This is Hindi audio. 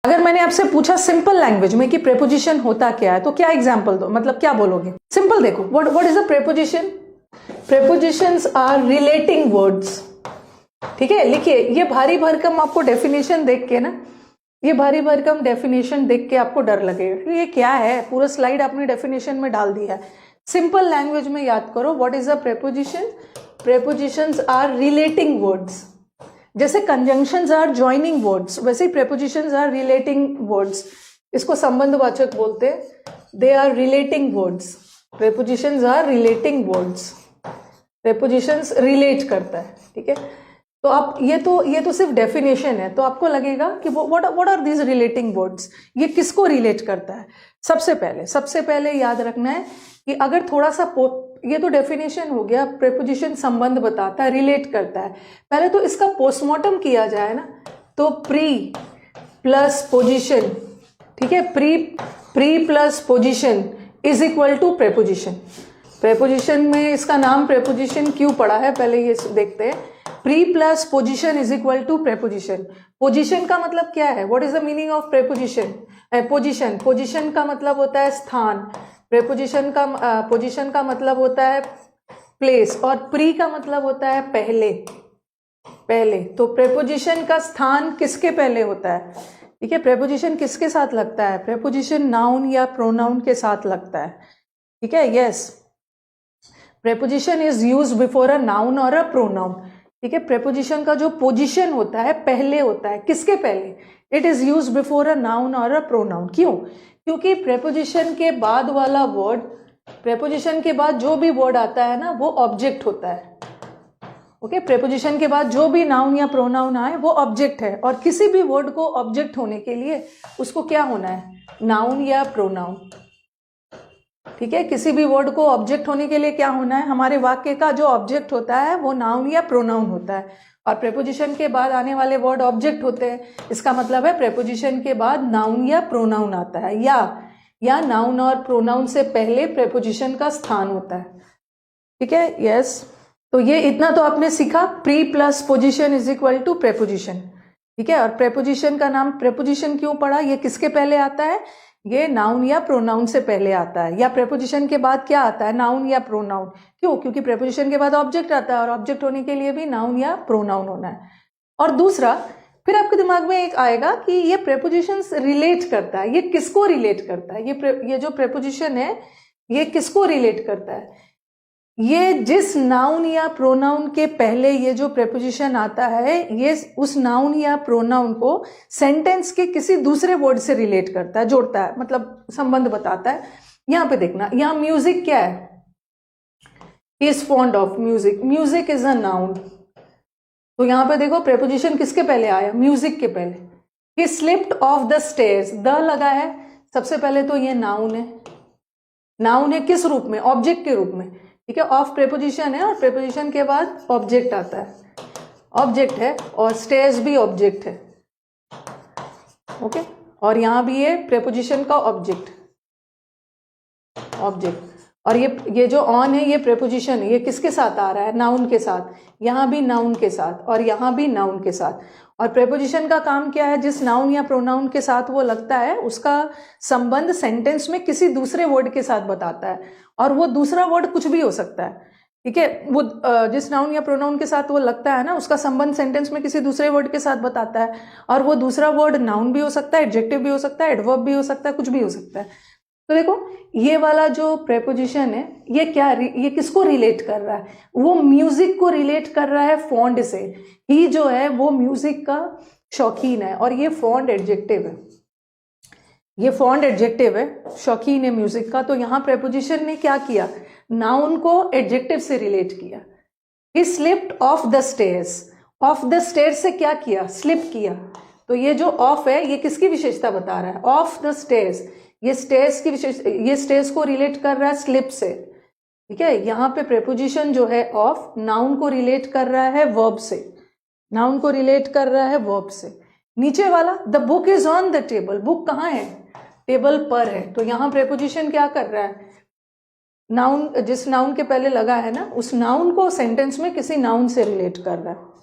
अगर मैंने आपसे पूछा सिंपल लैंग्वेज में कि प्रेपोजिशन होता क्या है, तो क्या एग्जाम्पल दो, मतलब क्या बोलोगे? सिंपल देखो, what is a preposition? Prepositions are relating words. ठीक है, लिखिए। ये भारी भरकम आपको डेफिनेशन देख के ना, ये भारी भरकम डेफिनेशन देख के आपको डर लगेगा ये क्या है, पूरा स्लाइड आपने डेफिनेशन में डाल दिया है। सिंपल लैंग्वेज में याद करो, what is a preposition? Prepositions are relating words. जैसे कंजंक्शंस आर जॉइनिंग वर्ड्स, वैसे ही प्रेपोजिशंस आर रिलेटिंग वर्ड्स। इसको संबंधवाचक बोलते हैं। They are relating words. Prepositions are relating words. Prepositions relate करता है। ठीक है, तो आप ये तो सिर्फ डेफिनेशन है, तो आपको लगेगा कि what are these relating words, ये किसको रिलेट करता है? सबसे पहले याद रखना है कि अगर थोड़ा सा ये तो डेफिनेशन हो गया, प्रेपोजिशन संबंध बताता है, रिलेट करता है। पहले तो इसका पोस्टमार्टम किया जाए ना, तो प्री प्लस पोजिशन, ठीक है, pre plus position is equal to preposition. Preposition में इसका नाम प्रेपोजिशन क्यों पड़ा है, पहले ये देखते हैं। Pre plus position is equal to preposition. Position का मतलब क्या है? What is the meaning of preposition? Position का मतलब होता है स्थान। पोजिशन का मतलब होता है प्लेस, और प्री का मतलब होता है पहले। तो प्रेपोजिशन का स्थान किसके पहले होता है? ठीक है, प्रेपोजिशन किसके साथ लगता है? प्रेपोजिशन नाउन या प्रोनाउन के साथ लगता है। ठीक है, yes, preposition is use before a noun और अ प्रोनाउन। ठीक है, प्रेपोजिशन का जो पोजीशन होता है पहले होता है। किसके पहले? It is use before a noun और अ प्रोनाउन। क्यों? क्योंकि प्रेपोजिशन के बाद वाला वर्ड, प्रेपोजिशन के बाद जो भी वर्ड आता है ना, वो ऑब्जेक्ट होता है। ओके, प्रेपोजिशन के बाद जो भी नाउन या प्रोनाउन आए वो ऑब्जेक्ट है, और किसी भी वर्ड को ऑब्जेक्ट होने के लिए उसको क्या होना है? नाउन या प्रोनाउन। ठीक है, किसी भी वर्ड को ऑब्जेक्ट होने के लिए क्या होना है? हमारे वाक्य का जो ऑब्जेक्ट होता है वो नाउन या प्रोनाउन होता है, और प्रेपोजिशन के बाद आने वाले वर्ड ऑब्जेक्ट होते हैं। इसका मतलब है प्रेपोजिशन के बाद नाउन या प्रोनाउन आता है, या नाउन और प्रोनाउन से पहले प्रेपोजिशन का स्थान होता है। ठीक है, यस, तो ये इतना तो आपने सीखा, pre plus position is equal to preposition. ठीक है, और प्रेपोजिशन का नाम प्रेपोजिशन क्यों पड़ा? ये किसके पहले आता है? ये नाउन या प्रोनाउन से पहले आता है। या प्रेपोजिशन के बाद क्या आता है? नाउन या प्रोनाउन। क्यों? क्योंकि प्रेपोजिशन के बाद ऑब्जेक्ट आता है, और ऑब्जेक्ट होने के लिए भी नाउन या प्रोनाउन होना है। और दूसरा, फिर आपके दिमाग में एक आएगा कि ये प्रेपोजिशन रिलेट करता है। ये किसको रिलेट करता है? ये जो प्रेपोजिशन है ये किसको रिलेट करता है? ये जिस नाउन या प्रोनाउन के पहले ये जो प्रेपोजिशन आता है, ये उस नाउन या प्रोनाउन को सेंटेंस के किसी दूसरे वर्ड से रिलेट करता है, जोड़ता है, मतलब संबंध बताता है। यहां पे देखना, यहां म्यूजिक क्या है? He is fond of music. Music is a noun. तो यहां पे देखो प्रेपोजिशन किसके पहले आया? म्यूजिक के पहले। ही slipped of the stairs, the लगा है सबसे पहले, तो ये नाउन है। नाउन है किस रूप में? ऑब्जेक्ट के रूप में। ठीक है, ऑफ प्रेपोजिशन है, और प्रेपोजिशन के बाद ऑब्जेक्ट आता है, ऑब्जेक्ट है, और स्टेयर्स भी ऑब्जेक्ट है। ओके, और यहां भी है प्रेपोजिशन का ऑब्जेक्ट। और ये जो ऑन है ये प्रेपोजिशन है, ये किसके साथ आ रहा है? नाउन के साथ। यहां भी नाउन के साथ, और यहां भी नाउन के साथ। और प्रेपोजिशन का काम क्या है? जिस नाउन या प्रोनाउन के साथ वो लगता है उसका संबंध सेंटेंस में किसी दूसरे वर्ड के साथ बताता है, और वो दूसरा वर्ड कुछ भी हो सकता है। ठीक है, वो जिस नाउन या प्रोनाउन के साथ वो लगता है ना, उसका संबंध सेंटेंस में किसी दूसरे वर्ड के साथ बताता है, और वो दूसरा वर्ड नाउन भी हो सकता है, एडजेक्टिव भी हो सकता है, एडवर्ब भी हो सकता है, कुछ भी हो सकता है। तो देखो, ये वाला जो प्रेपोजिशन है ये किसको रिलेट कर रहा है? वो म्यूजिक को रिलेट कर रहा है फॉन्ड से। ही जो है वो म्यूजिक का शौकीन है, और ये फॉन्ड एडजेक्टिव है। ये फॉन्ड एडजेक्टिव है, शौकीन है म्यूजिक का। तो यहां प्रेपोजिशन ने क्या किया? नाउन को एडजेक्टिव से रिलेट किया। ही slipped of the stairs. Of the stairs से क्या किया? स्लिप किया। तो ये जो ऑफ है ये किसकी विशेषता बता रहा है? Of the stairs. ये स्टेयर्स की ये स्टेयर्स को रिलेट कर रहा है स्लिप से। ठीक है, यहां पे प्रेपोजिशन जो है ऑफ नाउन को रिलेट कर रहा है वर्ब से। नाउन को रिलेट कर रहा है वर्ब से। नीचे वाला, the book is on the table. Book कहां है? टेबल पर है। तो यहां प्रेपोजिशन क्या कर रहा है? नाउन, जिस नाउन के पहले लगा है ना, उस नाउन को सेंटेंस में किसी नाउन से रिलेट कर रहा है।